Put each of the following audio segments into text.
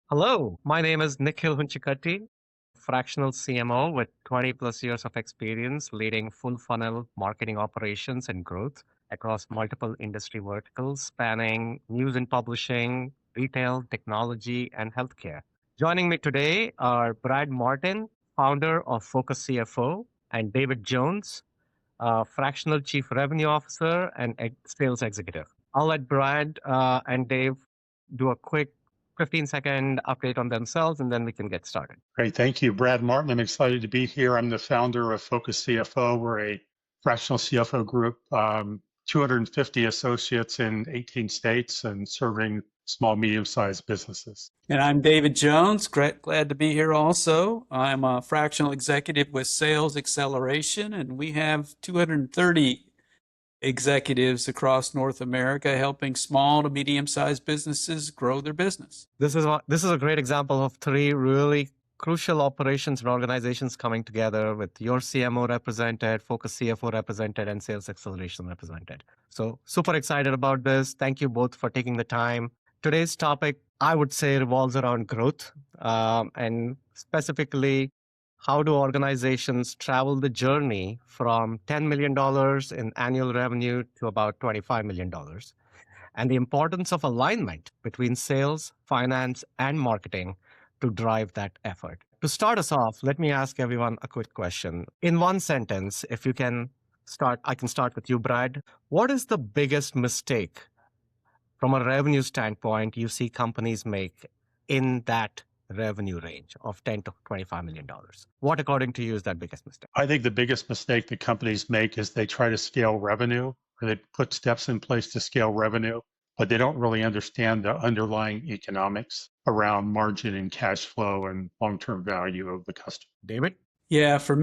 Hello, my name is Nikhil Hunshikatti, Fractional CMO with 20 plus years of experience leading full funnel marketing operations and growth across multiple industry verticals spanning news and publishing, retail, technology, and healthcare. Joining me today are Brad Martyn, founder of FocusCFO, and David Jones, Fractional Chief Revenue Officer and Sales Executive. I'll let Brad and Dave do a quick 15-second update on themselves, and then we can get started. Great. Thank you. Brad Martyn. I'm excited to be here. I'm the founder of FocusCFO. We're a fractional CFO group, 250 associates in 18 states and serving small, medium-sized businesses. And I'm David Jones. Glad to be here also. I'm a fractional executive with Sales Acceleration, and we have 230 executives across North America helping small to medium-sized businesses grow their business. This is a great example of three really crucial operations and organizations coming together with yorCMO represented, FocusCFO represented, and Sales Acceleration represented. So super excited about this. Thank you both for taking the time. Today's topic, I would say, revolves around growth, and specifically, how do organizations travel the journey from $10 million in annual revenue to about $25 million? And the importance of alignment between sales, finance, and marketing to drive that effort. To start us off, let me ask everyone a quick question. In one sentence, if you can start, I can start with you, Brad. What is the biggest mistake from a revenue standpoint you see companies make in that revenue range of $10 to $25 million? What, according to you, is that biggest mistake? I think the biggest mistake that companies make is they try to scale revenue, or they put steps in place to scale revenue, but they don't really understand the underlying economics around margin and cash flow and long-term value of the customer. David? Yeah, to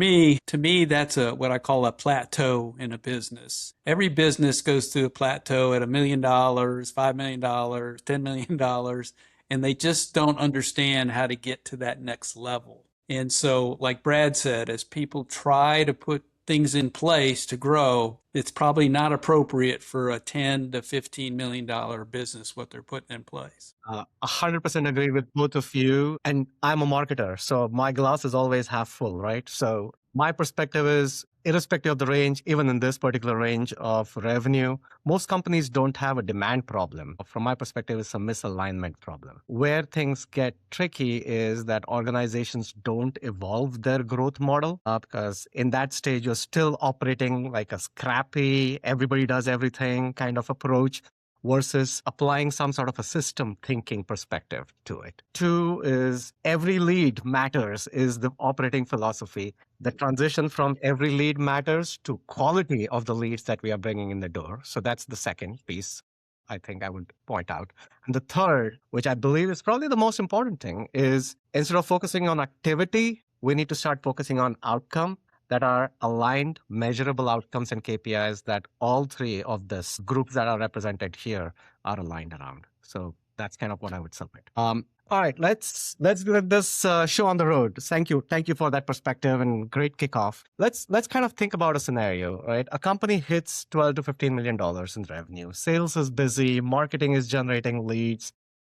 me, that's what I call a plateau in a business. Every business goes through a plateau at $1 million, $5 million, $10 million, and they just don't understand how to get to that next level. And so, like Brad said, as people try to put things in place to grow, it's probably not appropriate for a $10 to $15 million business, what they're putting in place. 100% agree with both of you. And I'm a marketer, so my glass is always half full, right? So my perspective is, irrespective of the range, even in this particular range of revenue, most companies don't have a demand problem. From my perspective, it's a misalignment problem. Where things get tricky is that organizations don't evolve their growth model because in that stage, you're still operating like a scrappy, everybody does everything kind of approach, versus applying some sort of a system thinking perspective to it. Two is every lead matters is the operating philosophy. The transition from every lead matters to quality of the leads that we are bringing in the door. So that's the second piece I think I would point out. And the third, which I believe is probably the most important thing, is instead of focusing on activity, we need to start focusing on outcome that are aligned, measurable outcomes and KPIs that all three of this groups that are represented here are aligned around. So that's kind of what I would submit. All right, let's get this show on the road. Thank you for that perspective and great kickoff. Let's kind of think about a scenario, right? A company hits $12 to $15 million in revenue. Sales is busy, marketing is generating leads,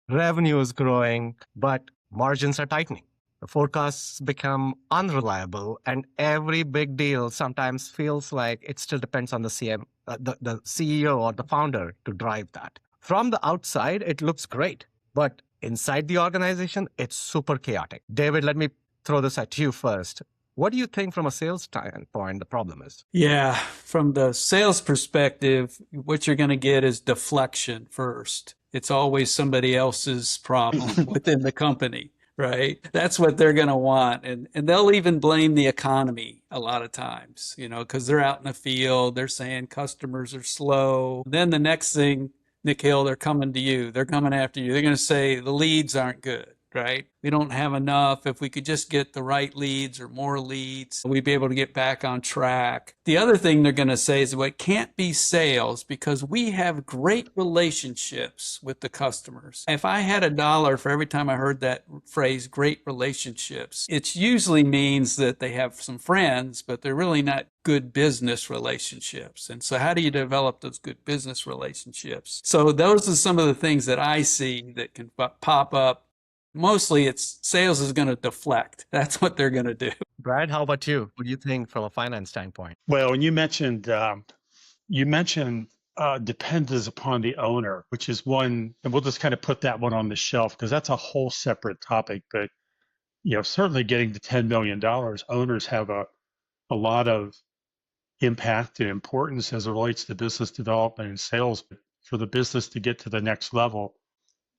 revenue is growing, but margins are tightening. The forecasts become unreliable, and every big deal sometimes feels like it still depends on the CEO or the founder to drive that. From the outside, it looks great, but inside the organization, it's super chaotic. David, let me throw this at you first. What do you think from a sales standpoint the problem is? Yeah, from the sales perspective, what you're going to get is deflection first. It's always somebody else's problem within the company. Right. That's what they're going to want. And they'll even blame the economy a lot of times, because they're out in the field. They're saying customers are slow. Then the next thing, Nikhil, they're coming to you. They're coming after you. They're going to say the leads aren't good. Right? We don't have enough. If we could just get the right leads or more leads, we'd be able to get back on track. The other thing they're going to say is, well, it can't be sales because we have great relationships with the customers. If I had $1 for every time I heard that phrase, great relationships, it usually means that they have some friends, but they're really not good business relationships. And so how do you develop those good business relationships? So those are some of the things that I see that can pop up Mostly it's sales is going to deflect. That's what they're going to do. Brad, how about you? What do you think from a finance standpoint? Well, and you mentioned depends upon the owner, which is one, and we'll just kind of put that one on the shelf because that's a whole separate topic. But certainly getting to $10 million, owners have a lot of impact and importance as it relates to business development and sales. But for the business to get to the next level,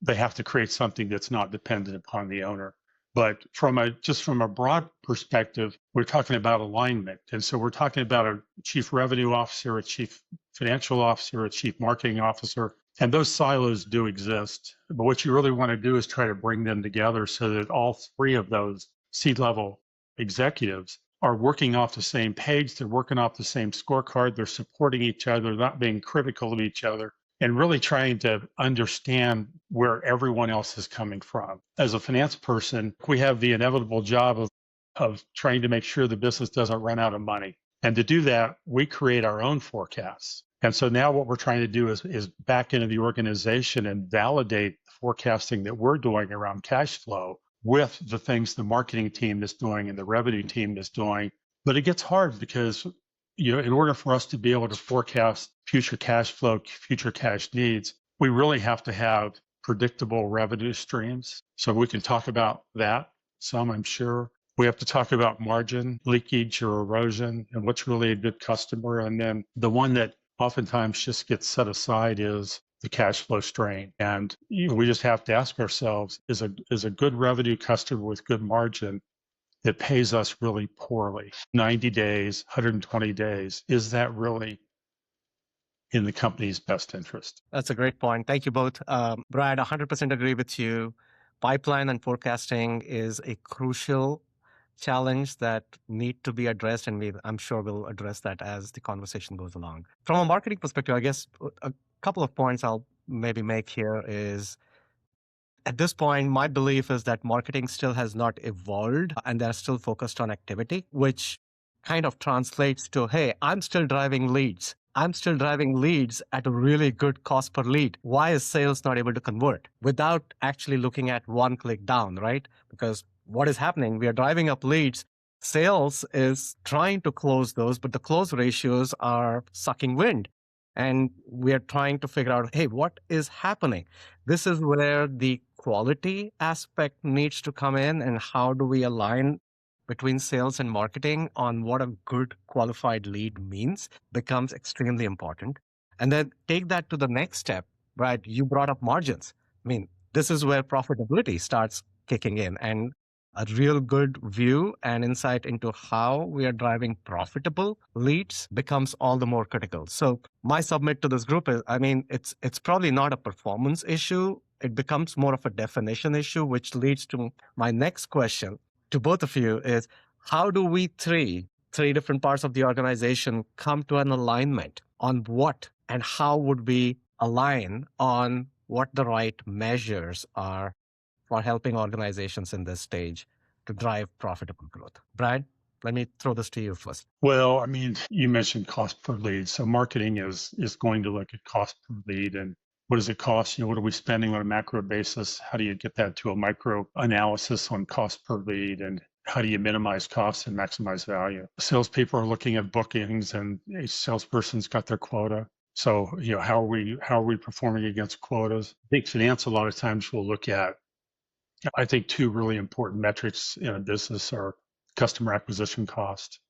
they have to create something that's not dependent upon the owner. But from a broad perspective, we're talking about alignment. And so we're talking about a chief revenue officer, a chief financial officer, a chief marketing officer, and those silos do exist. But what you really want to do is try to bring them together so that all three of those C-level executives are working off the same page. They're working off the same scorecard. They're supporting each other, not being critical of each other, and really trying to understand where everyone else is coming from. As a finance person, we have the inevitable job of trying to make sure the business doesn't run out of money. And to do that, we create our own forecasts. And so now what we're trying to do is back into the organization and validate the forecasting that we're doing around cash flow with the things the marketing team is doing and the revenue team is doing. But it gets hard because in order for us to be able to forecast future cash flow, future cash needs, we really have to have predictable revenue streams. So we can talk about that some, I'm sure. We have to talk about margin leakage or erosion and what's really a good customer. And then the one that oftentimes just gets set aside is the cash flow strain. And we just have to ask ourselves, is a good revenue customer with good margin that pays us really poorly, 90 days, 120 days, is that really in the company's best interest? That's a great point. Thank you both. Brad, 100% agree with you. Pipeline and forecasting is a crucial challenge that need to be addressed, and I'm sure we'll address that as the conversation goes along. From a marketing perspective, I guess a couple of points I'll maybe make here is, at this point, my belief is that marketing still has not evolved and they're still focused on activity, which kind of translates to, hey, I'm still driving leads. I'm still driving leads at a really good cost per lead. Why is sales not able to convert without actually looking at one click down, right? Because what is happening? We are driving up leads. Sales is trying to close those, but the close ratios are sucking wind. And we are trying to figure out, hey, what is happening? This is where the quality aspect needs to come in, and how do we align between sales and marketing on what a good qualified lead means becomes extremely important. And then take that to the next step, right? You brought up margins. I mean, this is where profitability starts kicking in, and a real good view and insight into how we are driving profitable leads becomes all the more critical. So my submit to this group is, it's probably not a performance issue. It becomes more of a definition issue, which leads to my next question to both of you is, how do we three different parts of the organization come to an alignment on what and how would we align on what the right measures are for helping organizations in this stage to drive profitable growth? Brad, let me throw this to you first. Well, you mentioned cost per lead. So marketing is going to look at cost per lead and what does it cost? What are we spending on a macro basis? How do you get that to a micro analysis on cost per lead? And how do you minimize costs and maximize value? Salespeople are looking at bookings, and a salesperson's got their quota. So, how are we performing against quotas? I think finance a lot of times will look at, I think, two really important metrics in a business are customer acquisition cost.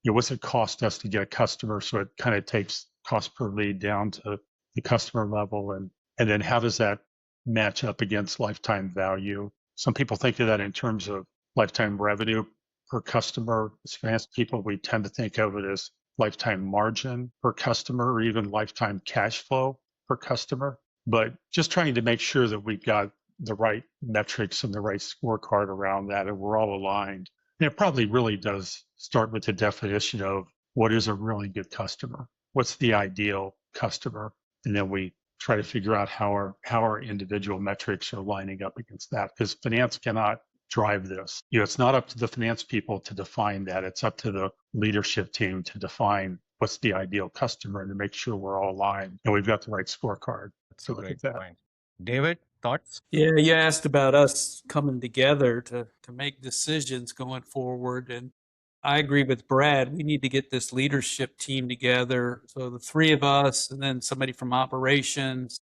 What's it cost us to get a customer? So it kind of takes cost per lead down to the customer level. And then how does that match up against lifetime value? Some people think of that in terms of lifetime revenue per customer. As finance people, we tend to think of it as lifetime margin per customer or even lifetime cash flow per customer. But just trying to make sure that we've got the right metrics and the right scorecard around that, and we're all aligned. And it probably really does start with the definition of what is a really good customer? What's the ideal customer? And then we try to figure out how our individual metrics are lining up against that, because finance cannot drive this. It's not up to the finance people to define that. It's up to the leadership team to define what's the ideal customer and to make sure we're all aligned and we've got the right scorecard. That's a great point. David, Thoughts? Yeah, you asked about us coming together to make decisions going forward. And I agree with Brad. We need to get this leadership team together. So the three of us, and then somebody from operations,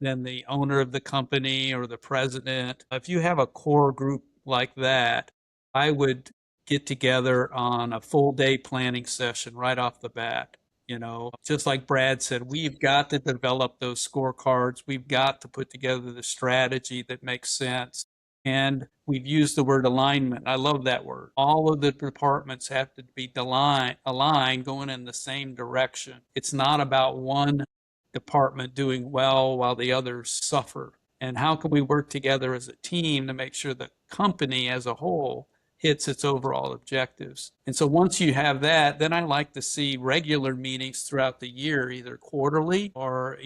then the owner of the company or the president. If you have a core group like that, I would get together on a full day planning session right off the bat. You know, just like Brad said, we've got to develop those scorecards. We've got to put together the strategy that makes sense. And we've used the word alignment. I love that word. All of the departments have to be aligned, going in the same direction. It's not about one department doing well while the others suffer. And how can we work together as a team to make sure the company as a whole hits its overall objectives? And so once you have that, then I like to see regular meetings throughout the year, either quarterly or,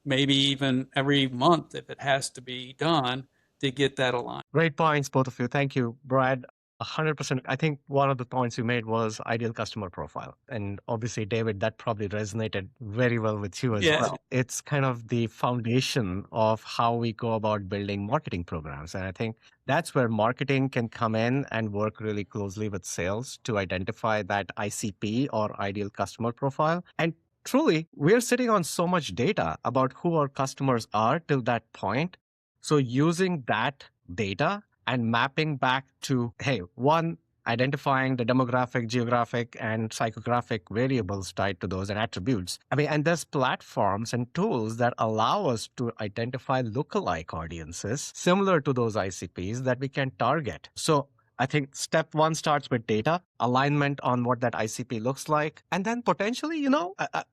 maybe even every month if it has to be done to get that aligned. Great points, both of you. Thank you, Brad. 100%. I think one of the points you made was ideal customer profile. And obviously, David, that probably resonated very well with you as Yeah. well. It's kind of the foundation of how we go about building marketing programs. And I think that's where marketing can come in and work really closely with sales to identify that ICP or ideal customer profile. And truly, we're sitting on so much data about who our customers are till that point. So using that data and mapping back to, hey, one, identifying the demographic, geographic, and psychographic variables tied to those and attributes. And there's platforms and tools that allow us to identify lookalike audiences similar to those ICPs that we can target. So I think step one starts with data, alignment on what that ICP looks like. And then potentially,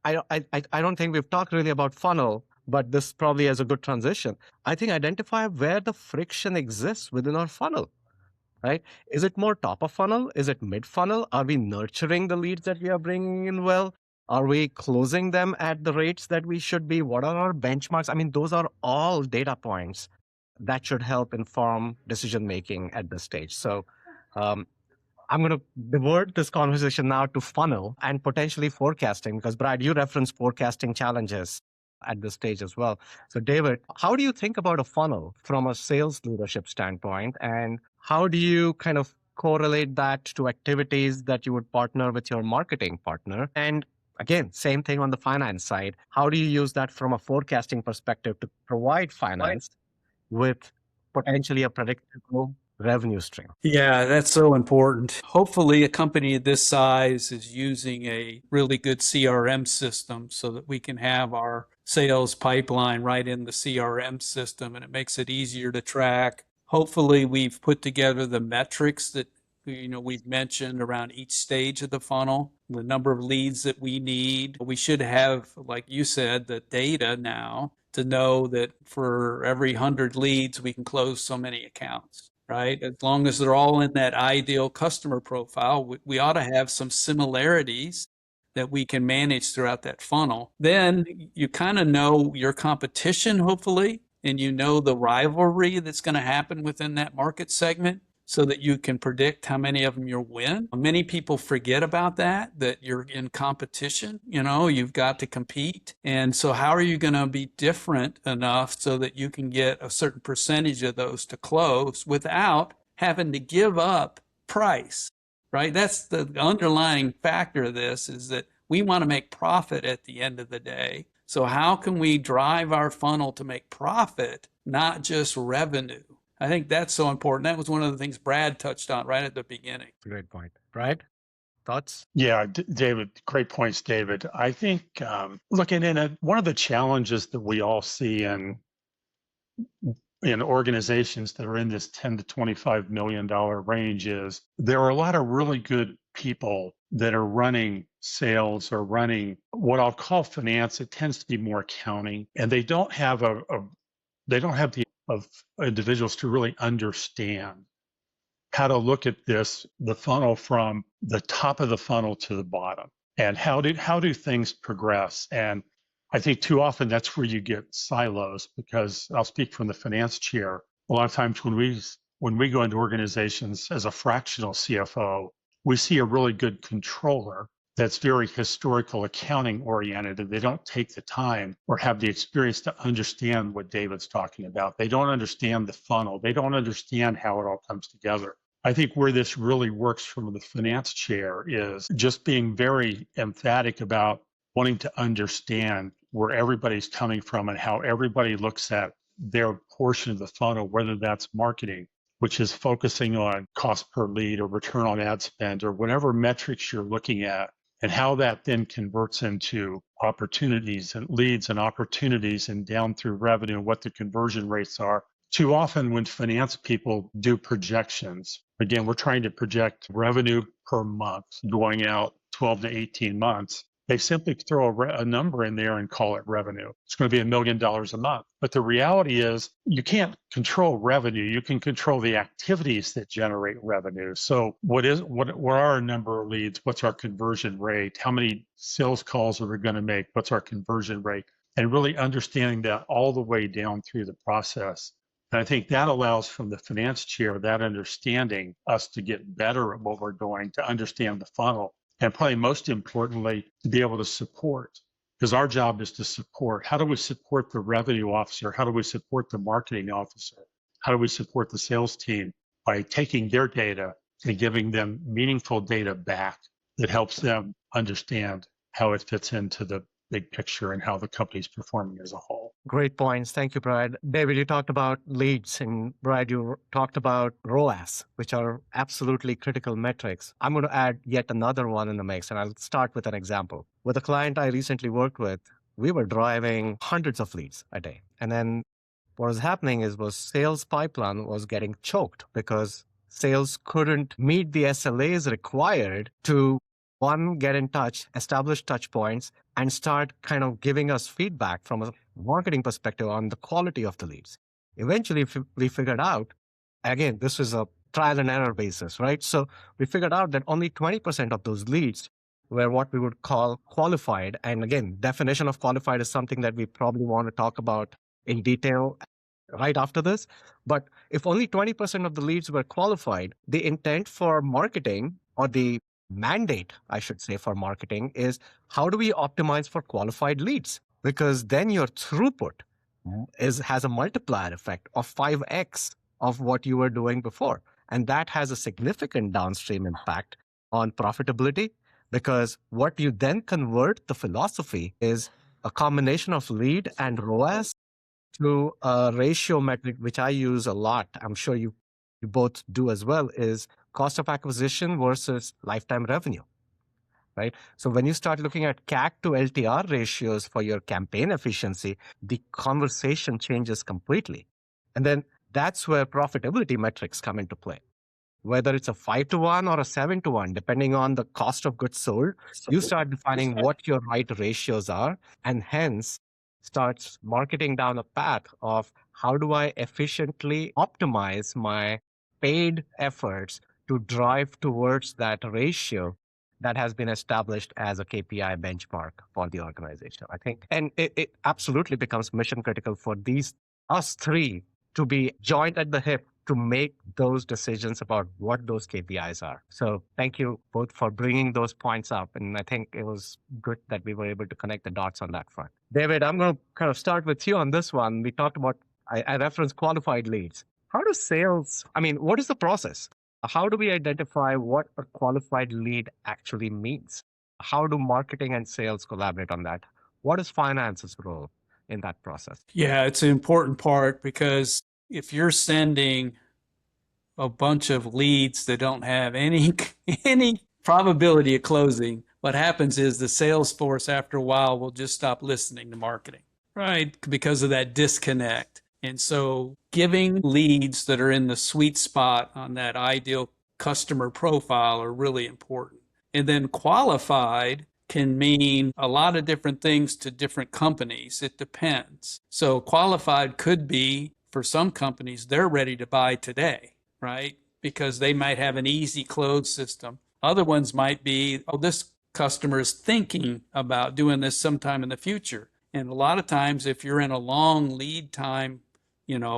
I don't think we've talked really about funnel, but this probably is a good transition. I think identify where the friction exists within our funnel, right? Is it more top of funnel? Is it mid funnel? Are we nurturing the leads that we are bringing in well? Are we closing them at the rates that we should be? What are our benchmarks? Those are all data points that should help inform decision making at this stage. So I'm going to divert this conversation now to funnel and potentially forecasting, because Brad, you referenced forecasting challenges at this stage as well. So David, how do you think about a funnel from a sales leadership standpoint? And how do you kind of correlate that to activities that you would partner with your marketing partner? And again, same thing on the finance side. How do you use that from a forecasting perspective to provide finance with potentially a predictable revenue stream? Yeah, that's so important. Hopefully, a company this size is using a really good CRM system so that we can have our sales pipeline right in the CRM system, and it makes it easier to track. Hopefully, we've put together the metrics that we've mentioned around each stage of the funnel, the number of leads that we need. We should have, like you said, the data now to know that for every 100 leads, we can close so many accounts. Right? As long as they're all in that ideal customer profile, we ought to have some similarities that we can manage throughout that funnel. Then you kind of know your competition, hopefully, and you know the rivalry that's going to happen within that market segment so that you can predict how many of them you'll win. Many people forget about that you're in competition, you've got to compete. And so how are you going to be different enough so that you can get a certain percentage of those to close without having to give up price, right? That's the underlying factor of this, is that we want to make profit at the end of the day. So how can we drive our funnel to make profit, not just revenue? I think that's so important. That was one of the things Brad touched on right at the beginning. Great point. Brad, thoughts? Yeah, David, great points, David. I think looking in at one of the challenges that we all see in organizations that are in this $10 to $25 million range is there are a lot of really good people that are running sales or running what I'll call finance. It tends to be more accounting, and they don't have the of individuals to really understand how to look at the funnel from the top of the funnel to the bottom, and how do things progress. And I think too often that's where you get silos, because I'll speak from the finance chair. A lot of times when we go into organizations as a fractional CFO, we see a really good controller that's very historical accounting oriented, and they don't take the time or have the experience to understand what David's talking about. They don't understand the funnel. They don't understand how it all comes together. I think where this really works from the finance chair is just being very emphatic about wanting to understand where everybody's coming from and how everybody looks at their portion of the funnel, whether that's marketing, which is focusing on cost per lead or return on ad spend or whatever metrics you're looking at, and how that then converts into opportunities and leads and opportunities and down through revenue, what the conversion rates are. Too often when finance people do projections, again, we're trying to project revenue per month going out 12 to 18 months. They simply throw a number in there and call it revenue. It's going to be $1 million a month. But the reality is you can't control revenue. You can control the activities that generate revenue. So what are our number of leads? What's our conversion rate? How many sales calls are we going to make? What's our conversion rate? And really understanding that all the way down through the process. And I think that allows from the finance chair, that understanding us to get better at what we're doing, to understand the funnel. And probably most importantly, to be able to support, because our job is to support. How do we support the revenue officer? How do we support the marketing officer? How do we support the sales team? By taking their data and giving them meaningful data back that helps them understand how it fits into the big picture and how the company's performing as a whole. Great points. Thank you, Brad. David, you talked about leads, and Brad, you talked about ROAS, which are absolutely critical metrics. I'm going to add yet another one in the mix, and I'll start with an example. With a client I recently worked with, we were driving hundreds of leads a day. And then what was happening was sales pipeline was getting choked because sales couldn't meet the SLAs required to, one, get in touch, establish touch points, and start kind of giving us feedback from a marketing perspective on the quality of the leads. Eventually, we figured out, again, this is a trial and error basis, right? So we figured out that only 20% of those leads were what we would call qualified. And again, definition of qualified is something that we probably want to talk about in detail right after this. But if only 20% of the leads were qualified, the intent for marketing, or the mandate, I should say, for marketing is, how do we optimize for qualified leads? Because then your throughput has a multiplier effect of 5x of what you were doing before. And that has a significant downstream impact on profitability, because what you then convert the philosophy is a combination of lead and ROAS to a ratio metric, which I use a lot. I'm sure you both do as well, is cost of acquisition versus lifetime revenue, right? So when you start looking at CAC to LTR ratios for your campaign efficiency, the conversation changes completely. And then that's where profitability metrics come into play. Whether it's a 5-to-1 or a 7-to-1, depending on the cost of goods sold, you start defining what your right ratios are, and hence starts marketing down a path of how do I efficiently optimize my paid efforts to drive towards that ratio that has been established as a KPI benchmark for the organization, I think. And it absolutely becomes mission critical for us three to be joined at the hip to make those decisions about what those KPIs are. So thank you both for bringing those points up. And I think it was good that we were able to connect the dots on that front. David, I'm going to kind of start with you on this one. We talked about, I referenced qualified leads. How does sales, what is the process? How do we identify what a qualified lead actually means? How do marketing and sales collaborate on that? What is finance's role in that process? Yeah, it's an important part, because if you're sending a bunch of leads that don't have any probability of closing, what happens is the sales force after a while will just stop listening to marketing, right? Because of that disconnect. And so giving leads that are in the sweet spot on that ideal customer profile are really important. And then qualified can mean a lot of different things to different companies. It depends. So qualified could be, for some companies, they're ready to buy today, right? Because they might have an easy close system. Other ones might be, oh, this customer is thinking about doing this sometime in the future. And a lot of times, if you're in a long lead time,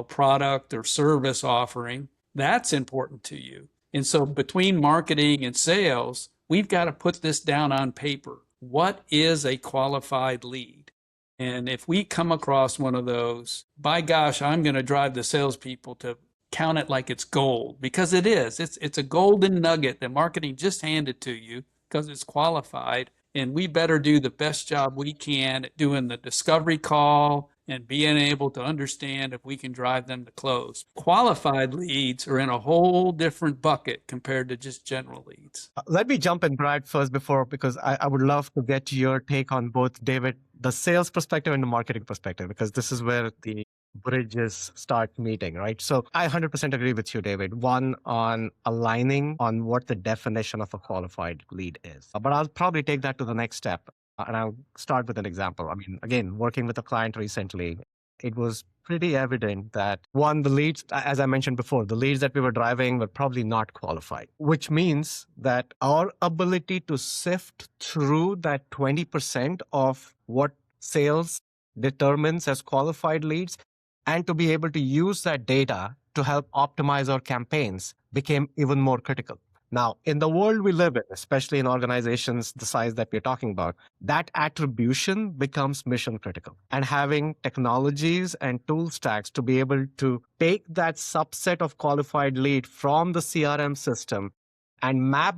product or service offering, that's important to you. And so between marketing and sales, we've got to put this down on paper. What is a qualified lead? And if we come across one of those, by gosh, I'm going to drive the salespeople to count it like it's gold, because it is. It's a golden nugget that marketing just handed to you because it's qualified. And we better do the best job we can at doing the discovery call and being able to understand if we can drive them to close. Qualified leads are in a whole different bucket compared to just general leads. Let me jump in, Brad, first because I would love to get your take on both, David, the sales perspective and the marketing perspective, because this is where the bridges start meeting, right? So I 100% agree with you, David. One, on aligning on what the definition of a qualified lead is. But I'll probably take that to the next step. And I'll start with an example. I mean, again, working with a client recently, it was pretty evident that one, the leads, as I mentioned before, the leads that we were driving were probably not qualified, which means that our ability to sift through that 20% of what sales determines as qualified leads and to be able to use that data to help optimize our campaigns became even more critical. Now, in the world we live in, especially in organizations the size that we're talking about, that attribution becomes mission critical. And having technologies and tool stacks to be able to take that subset of qualified lead from the CRM system and map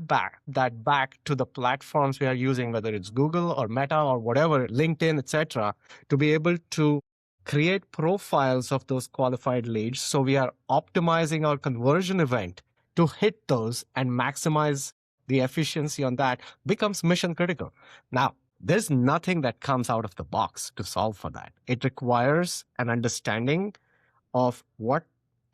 that back to the platforms we are using, whether it's Google or Meta or whatever, LinkedIn, etc., to be able to create profiles of those qualified leads. So we are optimizing our conversion event to hit those and maximize the efficiency on that becomes mission critical. Now, there's nothing that comes out of the box to solve for that. It requires an understanding of what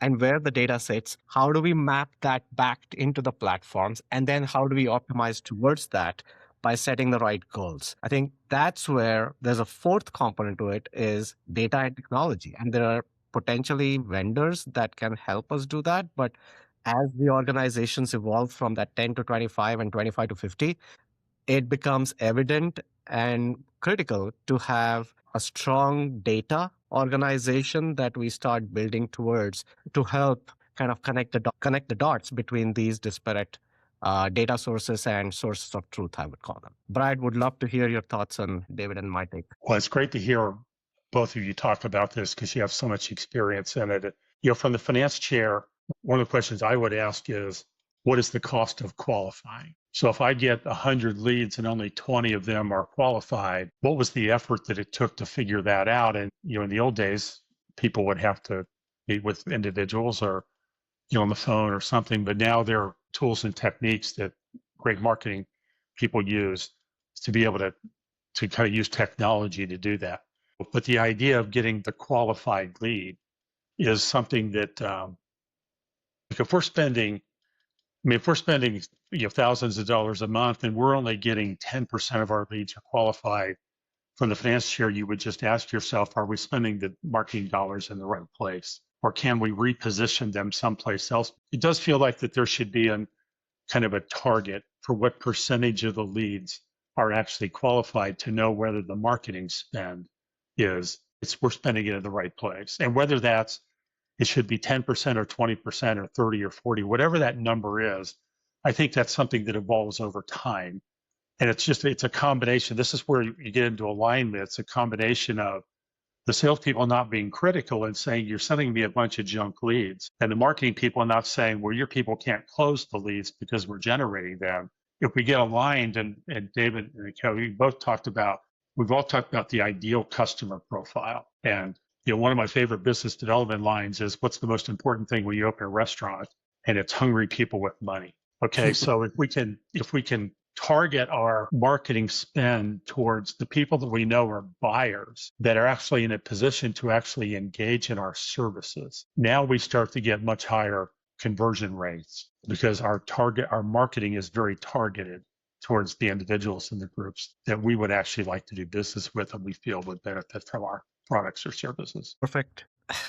and where the data sits, how do we map that back into the platforms, and then how do we optimize towards that by setting the right goals. I think that's where there's a fourth component to it is data and technology. And there are potentially vendors that can help us do that. But as the organizations evolve from that 10 to 25 and 25 to 50, it becomes evident and critical to have a strong data organization that we start building towards to help kind of connect the dots between these disparate data sources and sources of truth, I would call them. Brad, would love to hear your thoughts on David and my take. Well, it's great to hear both of you talk about this because you have so much experience in it. You know, from the finance chair, one of the questions I would ask is, what is the cost of qualifying? So if I get 100 leads and only 20 of them are qualified, what was the effort that it took to figure that out? And, you know, in the old days, people would have to meet with individuals or, you know, on the phone or something. But now there are tools and techniques that great marketing people use to be able to kind of use technology to do that. But the idea of getting the qualified lead is something that, like if we're spending, you know, thousands of dollars a month and we're only getting 10% of our leads are qualified, from the finance chair, you would just ask yourself, are we spending the marketing dollars in the right place? Or can we reposition them someplace else? It does feel like that there should be a kind of a target for what percentage of the leads are actually qualified to know whether the marketing spend we're spending it in the right place. And whether it should be 10% or 20% or 30 or 40, whatever that number is, I think that's something that evolves over time. And it's a combination. This is where you get into alignment. It's a combination of the salespeople not being critical and saying, you're sending me a bunch of junk leads. And the marketing people not saying, well, your people can't close the leads because we're generating them. If we get aligned, and David and Kelly, we've all talked about the ideal customer profile. And you know, one of my favorite business development lines is, what's the most important thing when you open a restaurant? And it's hungry people with money. Okay, so if we can target our marketing spend towards the people that we know are buyers that are actually in a position to actually engage in our services, now we start to get much higher conversion rates because our marketing is very targeted towards the individuals and the groups that we would actually like to do business with and we feel would benefit from our products or services. Perfect.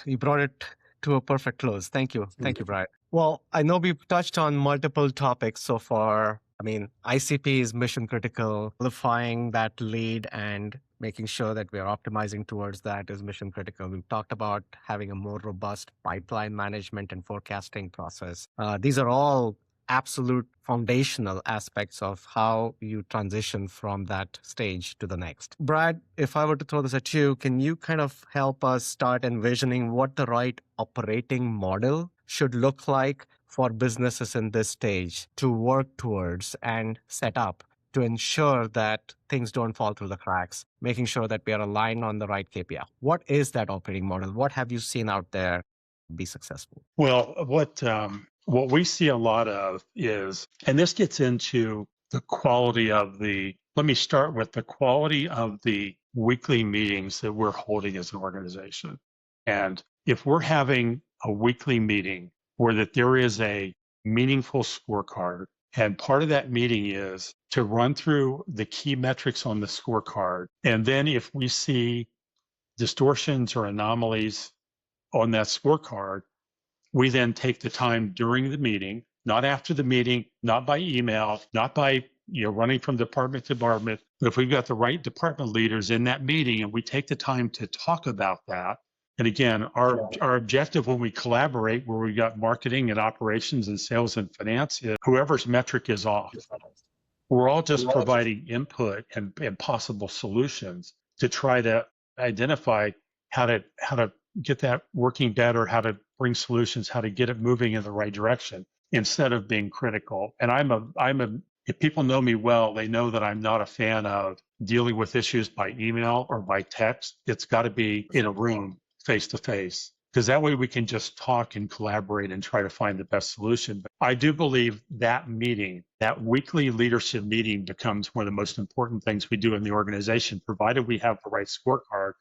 You brought it to a perfect close. Thank you. Thank you, Brian. Well, I know we've touched on multiple topics so far. I mean, ICP is mission critical. Qualifying that lead and making sure that we're optimizing towards that is mission critical. We've talked about having a more robust pipeline management and forecasting process. These are all absolute foundational aspects of how you transition from that stage to the next. Brad, if I were to throw this at you, can you kind of help us start envisioning what the right operating model should look like for businesses in this stage to work towards and set up to ensure that things don't fall through the cracks, making sure that we are aligned on the right KPI? What is that operating model? What have you seen out there be successful? Well, what we see a lot of is, and this gets into the quality of let me start with the quality of the weekly meetings that we're holding as an organization. And if we're having a weekly meeting where that there is a meaningful scorecard, and part of that meeting is to run through the key metrics on the scorecard. And then if we see distortions or anomalies on that scorecard, we then take the time during the meeting, not after the meeting, not by email, not by running from department to department. But if we've got the right department leaders in that meeting and we take the time to talk about that, and again, our objective when we collaborate, where we've got marketing and operations and sales and finance, is whoever's metric is off. We're all just providing input and possible solutions to try to identify how to get that working better, how to bring solutions, how to get it moving in the right direction instead of being critical. And if people know me well, they know that I'm not a fan of dealing with issues by email or by text. It's got to be in a room face to face, because that way we can just talk and collaborate and try to find the best solution. But I do believe that meeting, that weekly leadership meeting, becomes one of the most important things we do in the organization, provided we have the right scorecard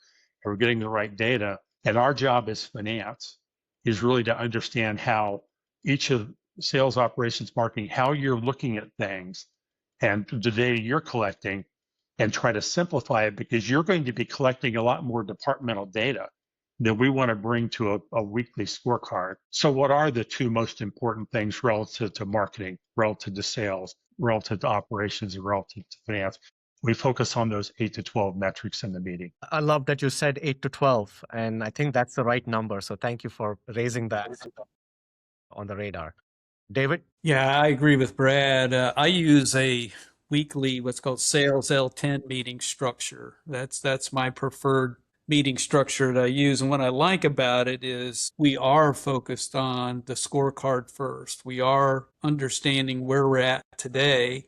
and we're getting the right data. And our job as finance is really to understand how each of sales, operations, marketing, how you're looking at things and the data you're collecting, and try to simplify it, because you're going to be collecting a lot more departmental data that we want to bring to a weekly scorecard. So what are the two most important things relative to marketing, relative to sales, relative to operations, and relative to finance? We focus on those 8 to 12 metrics in the meeting. I love that you said 8 to 12, and I think that's the right number. So thank you for raising that on the radar. David? Yeah, I agree with Brad. I use a weekly, what's called sales L10 meeting structure. That's my preferred meeting structure that I use. And what I like about it is we are focused on the scorecard first. We are understanding where we're at today,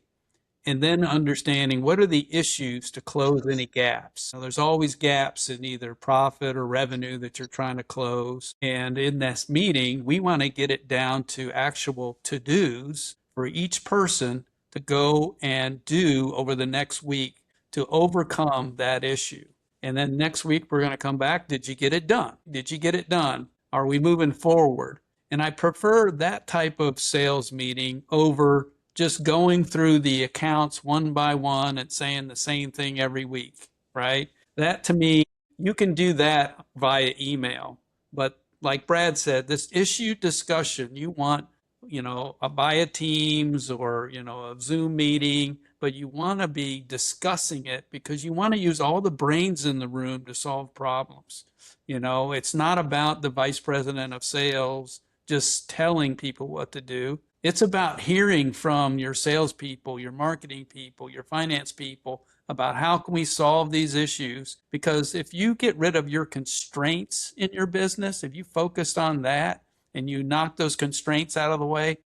and then understanding what are the issues to close any gaps. Now, there's always gaps in either profit or revenue that you're trying to close. And in this meeting, we want to get it down to actual to-dos for each person to go and do over the next week to overcome that issue. And then next week, we're going to come back. Did you get it done? Did you get it done? Are we moving forward? And I prefer that type of sales meeting over just going through the accounts one by one and saying the same thing every week, right? That, to me, you can do that via email. But like Brad said, this issue discussion, you want, via Teams or, a Zoom meeting, but you want to be discussing it because you want to use all the brains in the room to solve problems. It's not about the vice president of sales just telling people what to do. It's about hearing from your salespeople, your marketing people, your finance people about how can we solve these issues. Because if you get rid of your constraints in your business, if you focused on that and you knock those constraints out of the way,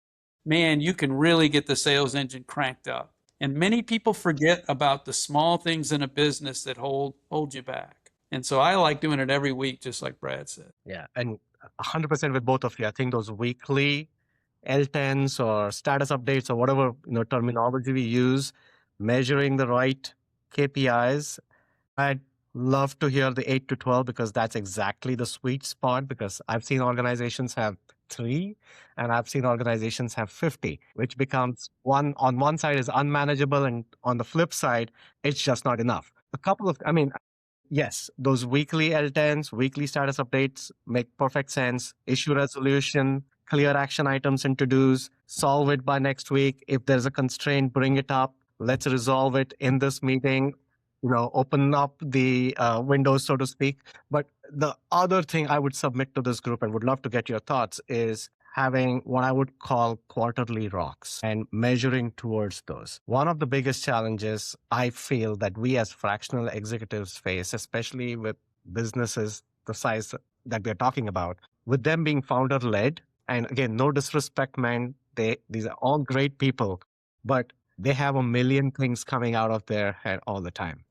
man, you can really get the sales engine cranked up. And many people forget about the small things in a business that hold you back. And so I like doing it every week, just like Brad said. Yeah, and 100% with both of you. I think those weekly L10s or status updates or whatever terminology we use, measuring the right KPIs. I'd love to hear the 8 to 12 because that's exactly the sweet spot, because I've seen organizations have 3 and I've seen organizations have 50, which becomes on one side is unmanageable, and on the flip side, it's just not enough. Yes, those weekly L10s, weekly status updates make perfect sense. Issue resolution, clear action items and to-dos, solve it by next week. If there's a constraint, bring it up. Let's resolve it in this meeting, open up the windows, so to speak. But the other thing I would submit to this group and would love to get your thoughts is having what I would call quarterly rocks and measuring towards those. One of the biggest challenges I feel that we as fractional executives face, especially with businesses the size that we're talking about, with them being founder led, and again, no disrespect, man, these are all great people, but they have a million things coming out of their head all the time.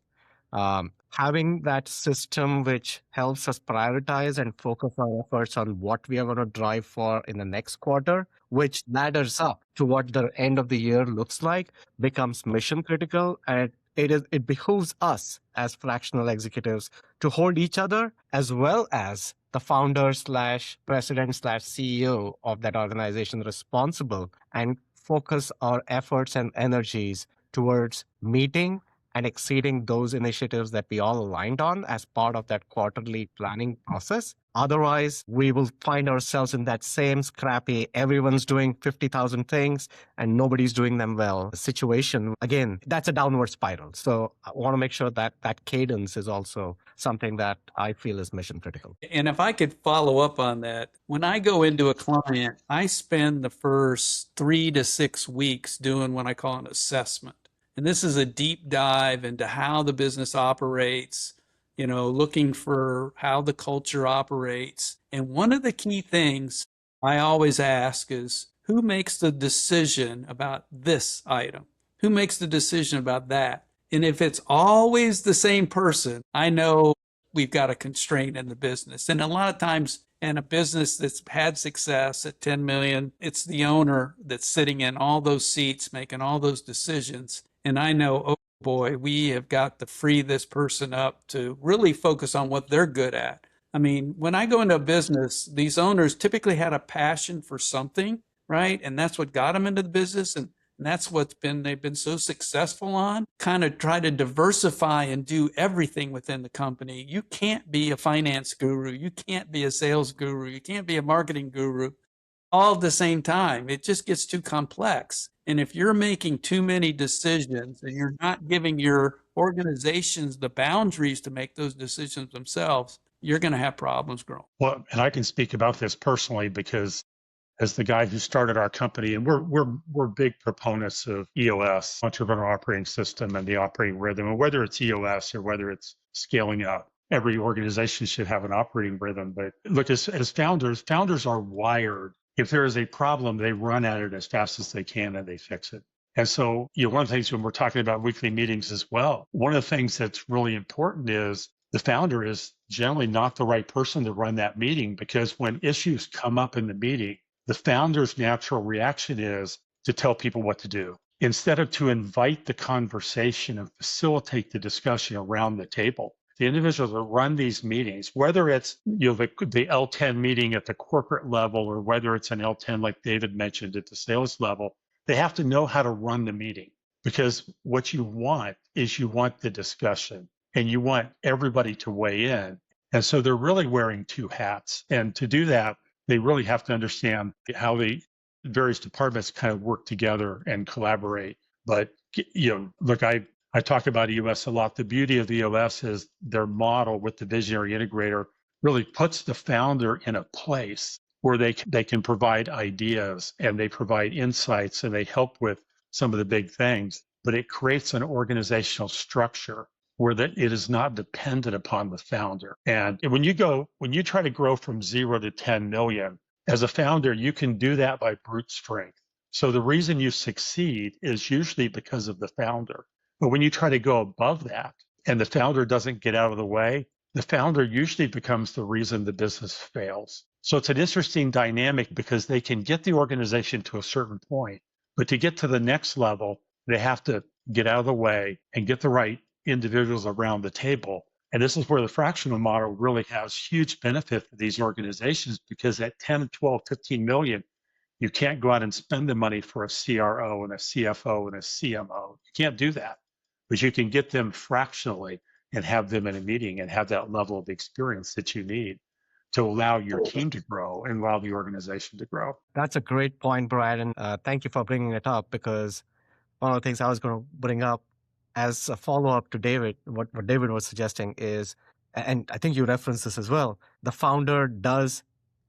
Having that system which helps us prioritize and focus our efforts on what we are going to drive for in the next quarter, which ladders up to what the end of the year looks like, becomes mission critical. And it behooves us as fractional executives to hold each other as well as the founder slash president slash CEO of that organization responsible and focus our efforts and energies towards meeting and exceeding those initiatives that we all aligned on as part of that quarterly planning process. Otherwise, we will find ourselves in that same scrappy, everyone's doing 50,000 things and nobody's doing them well situation. Again, that's a downward spiral. So I want to make sure that that cadence is also something that I feel is mission critical. And if I could follow up on that, when I go into a client, I spend the first 3 to 6 weeks doing what I call an assessment. And this is a deep dive into how the business operates, looking for how the culture operates. And one of the key things I always ask is, who makes the decision about this item? Who makes the decision about that? And if it's always the same person, I know we've got a constraint in the business. And a lot of times in a business that's had success at 10 million, it's the owner that's sitting in all those seats, making all those decisions. And I know, oh boy, we have got to free this person up to really focus on what they're good at. I mean, when I go into a business, these owners typically had a passion for something, right? And that's what got them into the business. And that's they've been so successful on, kind of try to diversify and do everything within the company. You can't be a finance guru. You can't be a sales guru. You can't be a marketing guru all at the same time. It just gets too complex. And if you're making too many decisions and you're not giving your organizations the boundaries to make those decisions themselves, you're going to have problems growing. Well, and I can speak about this personally because as the guy who started our company, and we're big proponents of EOS, Entrepreneurial Operating System, and the operating rhythm. And whether it's EOS or whether it's scaling up, every organization should have an operating rhythm. But look, as founders are wired. If there is a problem, they run at it as fast as they can and they fix it. And so, one of the things when we're talking about weekly meetings as well, one of the things that's really important is the founder is generally not the right person to run that meeting, because when issues come up in the meeting, the founder's natural reaction is to tell people what to do instead of to invite the conversation and facilitate the discussion around the table. The individuals that run these meetings, whether it's the L10 meeting at the corporate level or whether it's an L10 like David mentioned at the sales level, they have to know how to run the meeting, because what you want is you want the discussion and you want everybody to weigh in. And so they're really wearing two hats. And to do that, they really have to understand how the various departments kind of work together and collaborate. But, look, I talk about EOS a lot. The beauty of EOS is their model with the visionary integrator really puts the founder in a place where they can provide ideas and they provide insights and they help with some of the big things. But it creates an organizational structure where it is not dependent upon the founder. And when you try to grow from 0 to 10 million, as a founder, you can do that by brute strength. So the reason you succeed is usually because of the founder. But when you try to go above that and the founder doesn't get out of the way, the founder usually becomes the reason the business fails. So it's an interesting dynamic because they can get the organization to a certain point, but to get to the next level, they have to get out of the way and get the right individuals around the table. And this is where the fractional model really has huge benefit for these organizations, because at 10, 12, 15 million, you can't go out and spend the money for a CRO and a CFO and a CMO. You can't do that, but you can get them fractionally and have them in a meeting and have that level of experience that you need to allow your team to grow and allow the organization to grow. That's a great point, Brad, and thank you for bringing it up, because one of the things I was going to bring up as a follow-up to David, what David was suggesting is, and I think you referenced this as well, the founder does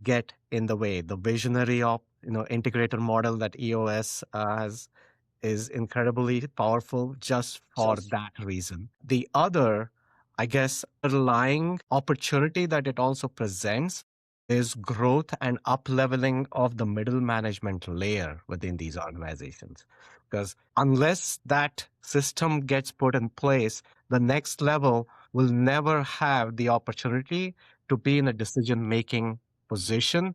get in the way. The visionary integrator model that EOS has is incredibly powerful just for that reason. The other, I guess, underlying opportunity that it also presents is growth and up-leveling of the middle management layer within these organizations. Because unless that system gets put in place, the next level will never have the opportunity to be in a decision-making position,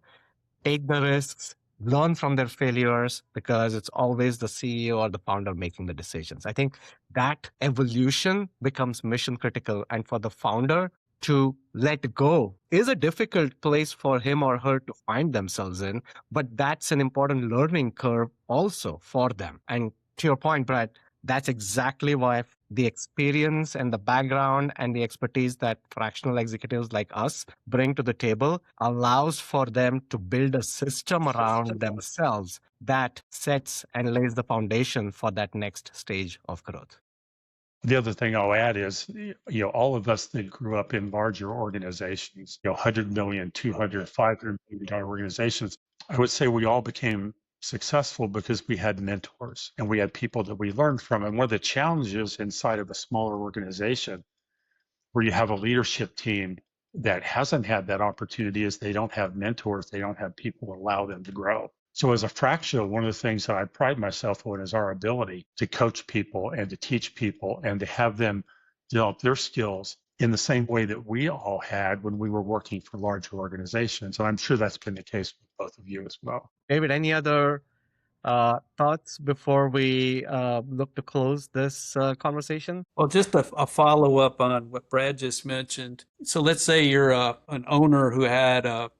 take the risks, learn from their failures, because it's always the CEO or the founder making the decisions. I think that evolution becomes mission critical. And for the founder to let go is a difficult place for him or her to find themselves in, but that's an important learning curve also for them. And to your point, Brad, that's exactly why the experience and the background and the expertise that fractional executives like us bring to the table allows for them to build a system around themselves that sets and lays the foundation for that next stage of growth. The other thing I'll add is, all of us that grew up in larger organizations, 100 million, 200, 500 million dollar organizations, I would say we all became successful because we had mentors and we had people that we learned from. And one of the challenges inside of a smaller organization where you have a leadership team that hasn't had that opportunity is they don't have mentors, they don't have people to allow them to grow. So as a fractional, one of the things that I pride myself on is our ability to coach people and to teach people and to have them develop their skills in the same way that we all had when we were working for larger organizations. And I'm sure that's been the case with both of you as well. David, any other thoughts before we look to close this conversation? Well, just a follow-up on what Brad just mentioned. So let's say you're an owner who had a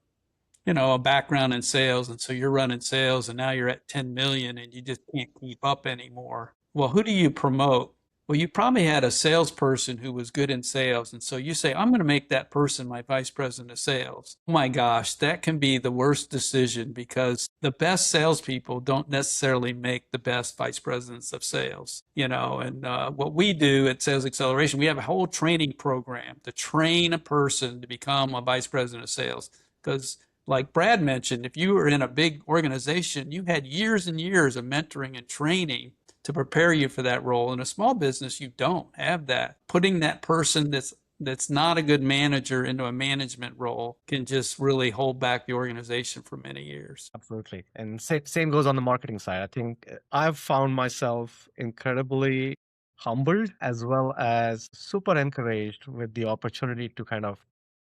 background in sales, and so you're running sales, and now you're at 10 million, and you just can't keep up anymore. Well, who do you promote? Well, you probably had a salesperson who was good in sales, and so you say, I'm going to make that person my vice president of sales. Oh my gosh, that can be the worst decision, because the best salespeople don't necessarily make the best vice presidents of sales. And what we do at Sales Acceleration, we have a whole training program to train a person to become a vice president of sales. Because like Brad mentioned, if you were in a big organization, you had years and years of mentoring and training to prepare you for that role. In a small business, you don't have that. Putting that person that's not a good manager into a management role can just really hold back the organization for many years. Absolutely. And same goes on the marketing side. I think I've found myself incredibly humbled as well as super encouraged with the opportunity to kind of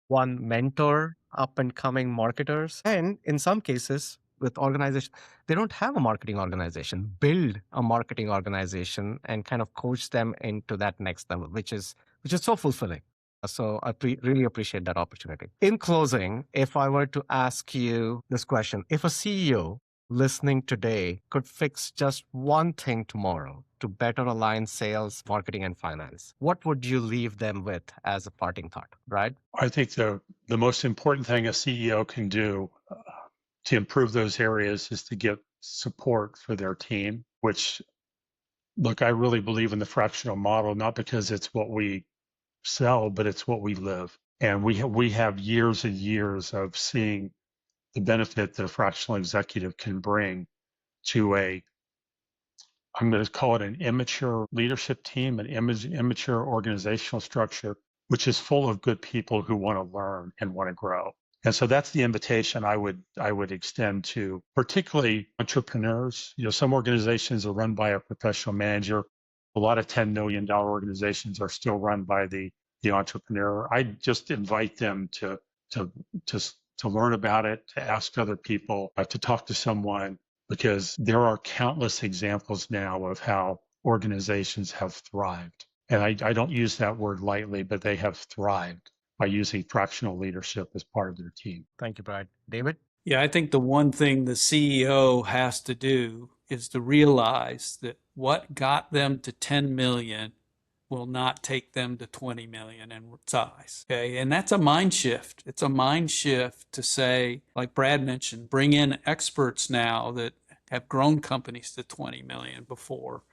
mentor up and coming marketers. And in some cases, with organizations, they don't have a marketing organization, build a marketing organization and kind of coach them into that next level, which is so fulfilling. So I really appreciate that opportunity. In closing, if I were to ask you this question, if a CEO listening today could fix just one thing tomorrow to better align sales, marketing, and finance, what would you leave them with as a parting thought, right? I think the most important thing a CEO can do to improve those areas is to get support for their team, which, look, I really believe in the fractional model, not because it's what we sell, but it's what we live. And we have years and years of seeing the benefit that a fractional executive can bring to I'm going to call it an immature leadership team, an immature organizational structure, which is full of good people who want to learn and want to grow. And so that's the invitation I would extend to particularly entrepreneurs. Some organizations are run by a professional manager. A lot of $10 million organizations are still run by the entrepreneur. I just invite them to learn about it, to ask other people, to talk to someone, because there are countless examples now of how organizations have thrived. And I don't use that word lightly, but they have thrived by using fractional leadership as part of their team. Thank you, Brad. David? Yeah, I think the one thing the CEO has to do is to realize that what got them to 10 million will not take them to 20 million in size. Okay. And that's a mind shift. It's a mind shift to say, like Brad mentioned, bring in experts now that have grown companies to 20 million before,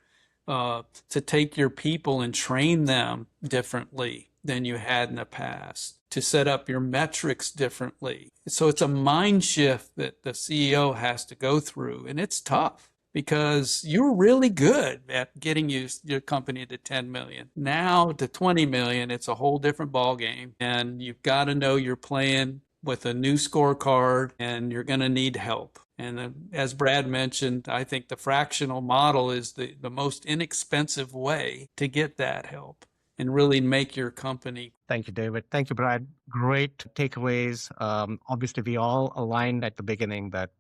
to take your people and train them differently than you had in the past, to set up your metrics differently. So it's a mind shift that the CEO has to go through, and it's tough because you're really good at getting your company to 10 million. Now to 20 million, it's a whole different ballgame, and you've got to know you're playing with a new scorecard, and you're going to need help. And as Brad mentioned, I think the fractional model is the most inexpensive way to get that help and really make your company. Thank you, David. Thank you, Brad. Great takeaways. Obviously, we all aligned at the beginning that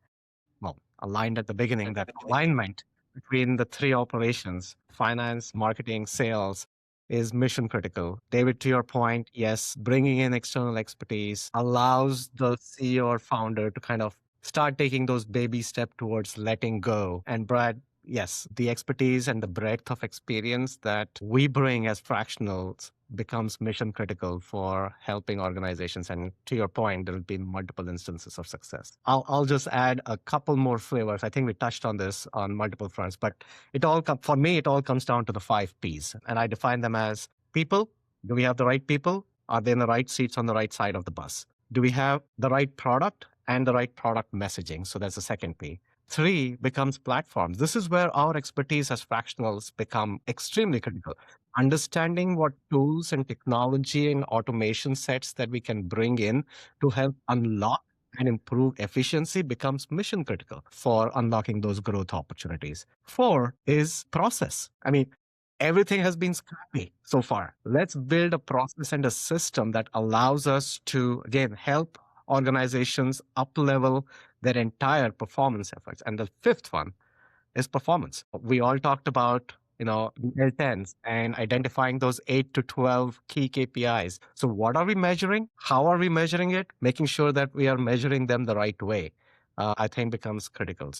alignment between the three operations, finance, marketing, sales, is mission critical. David, to your point, yes, bringing in external expertise allows the CEO or founder to kind of start taking those baby steps towards letting go. And Brad, yes, the expertise and the breadth of experience that we bring as fractionals becomes mission critical for helping organizations. And to your point, there will be multiple instances of success. I'll just add a couple more flavors. I think we touched on this on multiple fronts, but for me, it all comes down to the 5 Ps. And I define them as people. Do we have the right people? Are they in the right seats on the right side of the bus? Do we have the right product and the right product messaging? So that's the second P. 3 becomes platforms. This is where our expertise as fractionals become extremely critical. Understanding what tools and technology and automation sets that we can bring in to help unlock and improve efficiency becomes mission critical for unlocking those growth opportunities. 4 is process. I mean, everything has been scrappy so far. Let's build a process and a system that allows us to, again, help organizations up-level their entire performance efforts. And the 5th one is performance. We all talked about, the L10s and identifying those 8 to 12 key KPIs. So what are we measuring? How are we measuring it? Making sure that we are measuring them the right way, I think becomes critical.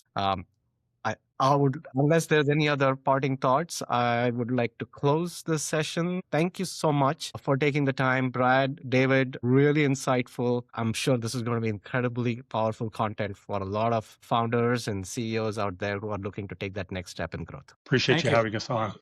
I would, unless there's any other parting thoughts, I would like to close this session. Thank you so much for taking the time, Brad, David, really insightful. I'm sure this is going to be incredibly powerful content for a lot of founders and CEOs out there who are looking to take that next step in growth. Appreciate Thank you you. having us on.